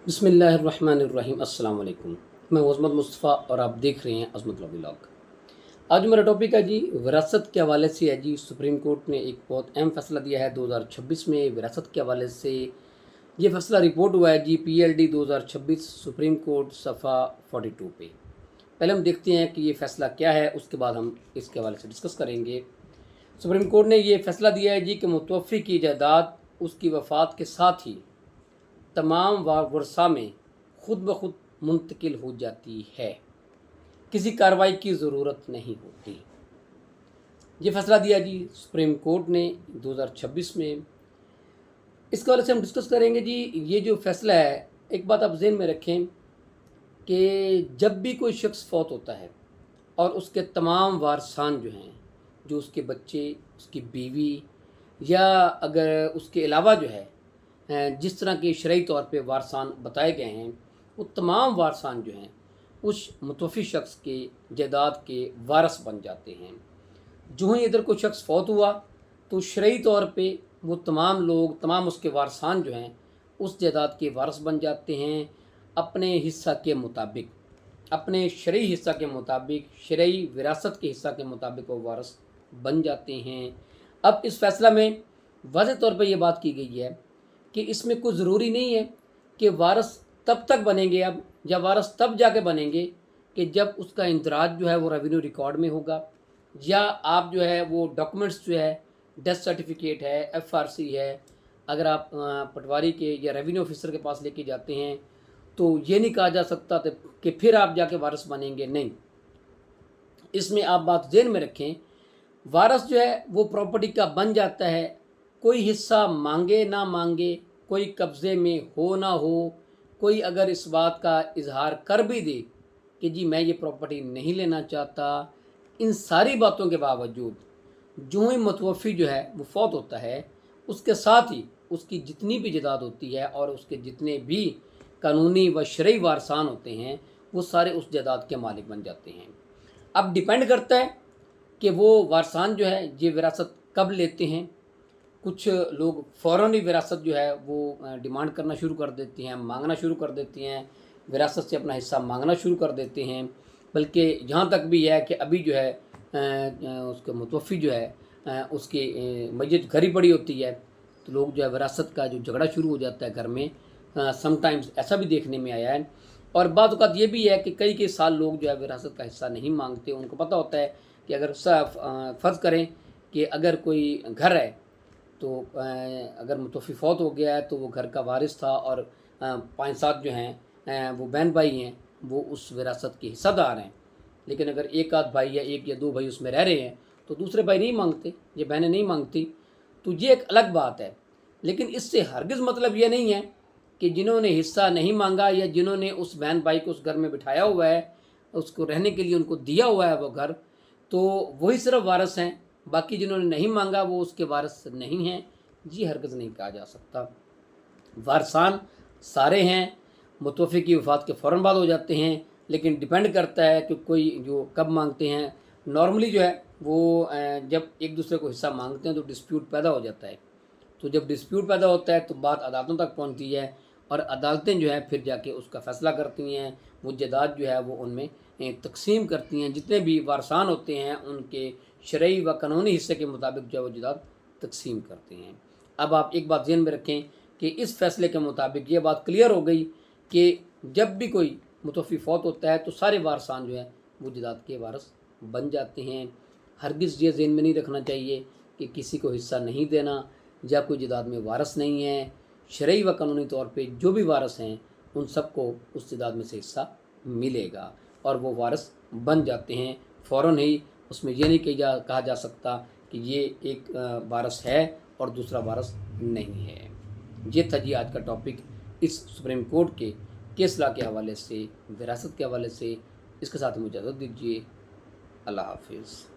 बिस्मिल्लाहिर्रहमानिर्रहीम। अस्सलाम वालेकुम। मैं अज़मत मुस्तफ़ा और आप देख रहे हैं अज़मत व्लॉग। आज मेरा टॉपिक है जी विरासत के हवाले से है जी। सुप्रीम कोर्ट ने एक बहुत अहम फैसला दिया है 2026 में विरासत के हवाले से। ये फैसला रिपोर्ट हुआ है जी PLD 2026 सुप्रीम कोर्ट सफ़ा 42 पे। पहले हम देखते हैं कि ये फ़ैसला क्या है, उसके बाद हम इसके हवाले से डिस्कस करेंगे। सुप्रीम कोर्ट ने ये फैसला दिया है जी कि मुतवफ़ी की जायदाद उसकी वफ़ात के साथ ही तमाम वर्सा में खुद ब खुद मुंतकिल हो जाती है, किसी कार्रवाई की ज़रूरत नहीं होती। ये फैसला दिया जी सुप्रीम कोर्ट ने 2026 में। इसके बारे से हम डिस्कस करेंगे जी। ये जो फैसला है, एक बात आप ज़हन में रखें कि जब भी कोई शख्स फौत होता है और उसके तमाम वारसान जो हैं, जो उसके बच्चे, उसकी बीवी या अगर उसके अलावा जो है जिस तरह के शरई तौर पे वारसान बताए गए हैं, वो तमाम वारसान जो हैं उस मुतवफ़ी शख्स के जायदाद के वारस बन जाते हैं। जो ही इधर कोई शख्स फौत हुआ तो शरई तौर पे वो तमाम लोग, तमाम उसके वारसान जो हैं उस जायदाद के वारस बन जाते हैं, अपने हिस्सा के मुताबिक, अपने शरई हिस्सा के मुताबिक, शरई विरासत के हिस्सा के मुताबिक वो वारस बन जाते हैं। अब इस फैसला में वाज़ेह तौर पर यह बात की गई है कि इसमें कोई ज़रूरी नहीं है कि वारस तब तक बनेंगे अब, या वारस तब जाके बनेंगे कि जब उसका इंदराज जो है वो रेवेन्यू रिकॉर्ड में होगा, या आप जो है वो डॉक्यूमेंट्स जो है, डेथ सर्टिफिकेट है, FRC है, अगर आप पटवारी के या रेवेन्यू ऑफिसर के पास लेके जाते हैं तो ये नहीं कहा जा सकता कि फिर आप जाके वारस बनेंगे। नहीं, इसमें आप बात ज़हन में रखें, वारस जो है वो प्रॉपर्टी का बन जाता है, कोई हिस्सा मांगे ना मांगे, कोई कब्ज़े में हो ना हो, कोई अगर इस बात का इजहार कर भी दे कि जी मैं ये प्रॉपर्टी नहीं लेना चाहता, इन सारी बातों के बावजूद जो ही मुतवफ़ी जो है वो फौत होता है, उसके साथ ही उसकी जितनी भी जायदाद होती है और उसके जितने भी कानूनी व शरई वारसान होते हैं वो सारे उस जायदाद के मालिक बन जाते हैं। अब डिपेंड करता है कि वो वारसान जो है ये विरासत कब लेते हैं। कुछ लोग फ़ौरन ही विरासत जो है वो डिमांड करना शुरू कर देते हैं, मांगना शुरू कर देते हैं, विरासत से अपना हिस्सा मांगना शुरू कर देते हैं। बल्कि यहाँ तक भी है कि अभी जो है उसके मुतवफ़ी जो है उसकी मैयत घर ही पड़ी होती है तो लोग जो है विरासत का जो झगड़ा शुरू हो जाता है घर में, समटाइम्स ऐसा भी देखने में आया है। और बाद वक़्त ये भी है कि कई कई साल लोग जो है विरासत का हिस्सा नहीं मांगते। उनको पता होता है कि अगर फ़र्ज़ करें कि अगर कोई घर है तो अगर मुतवफ़ी फौत हो गया है तो वो घर का वारिस था और 5-7 जो हैं वो बहन भाई हैं, वो उस विरासत के हिस्सेदार हैं। लेकिन अगर एक आध भाई या एक या दो भाई उसमें रह रहे हैं तो दूसरे भाई नहीं मांगते, ये बहनें नहीं मांगती, तो ये एक अलग बात है। लेकिन इससे हरगिज़ मतलब ये नहीं है कि जिन्होंने हिस्सा नहीं मांगा या जिन्होंने उस बहन भाई को उस घर में बिठाया हुआ है, उसको रहने के लिए उनको दिया हुआ है वो घर, तो वही सिर्फ वारिस हैं, बाकी जिन्होंने नहीं मांगा वो उसके वारिस नहीं हैं। जी हरगिज़ नहीं कहा जा सकता। वारसान सारे हैं, मुतवफ़ी की वफ़ात के फ़ौरन बाद हो जाते हैं, लेकिन डिपेंड करता है कि कोई जो कब मांगते हैं। नॉर्मली जो है वो जब एक दूसरे को हिस्सा मांगते हैं तो डिस्प्यूट पैदा हो जाता है। तो जब डिस्प्यूट पैदा होता है तो बात अदालतों तक पहुंचती है और अदालतें जो है फिर जाके उसका फ़ैसला करती हैं। वो जायदाद जो है वो उनमें तकसीम करती हैं। जितने भी वारसान होते हैं उनके शरई व कानूनी हिस्से के मुताबिक जो है वो जायदाद तकसीम करते हैं। अब आप एक बात ज़हन में रखें कि इस फैसले के मुताबिक ये बात क्लियर हो गई कि जब भी कोई मुतवफ़ी फौत होता है तो सारे वारसान जो है वो जायदाद के वारिस बन जाते हैं। हरगिज़ ये ज़हन में नहीं रखना चाहिए कि किसी को हिस्सा नहीं देना या कोई जायदाद में वारिस नहीं है। शरई व कानूनी तौर पे जो भी वारिस हैं उन सबको उस जायदाद में से हिस्सा मिलेगा और वो वारिस बन जाते हैं फ़ौरन ही। उसमें ये नहीं कहा जा सकता कि ये एक वारिस है और दूसरा वारिस नहीं है। ये था जी आज का टॉपिक इस सुप्रीम कोर्ट के केस लॉ के हवाले से, विरासत के हवाले से। इसके साथ मुझे इजाज़त दीजिए। अल्लाह हाफिज़।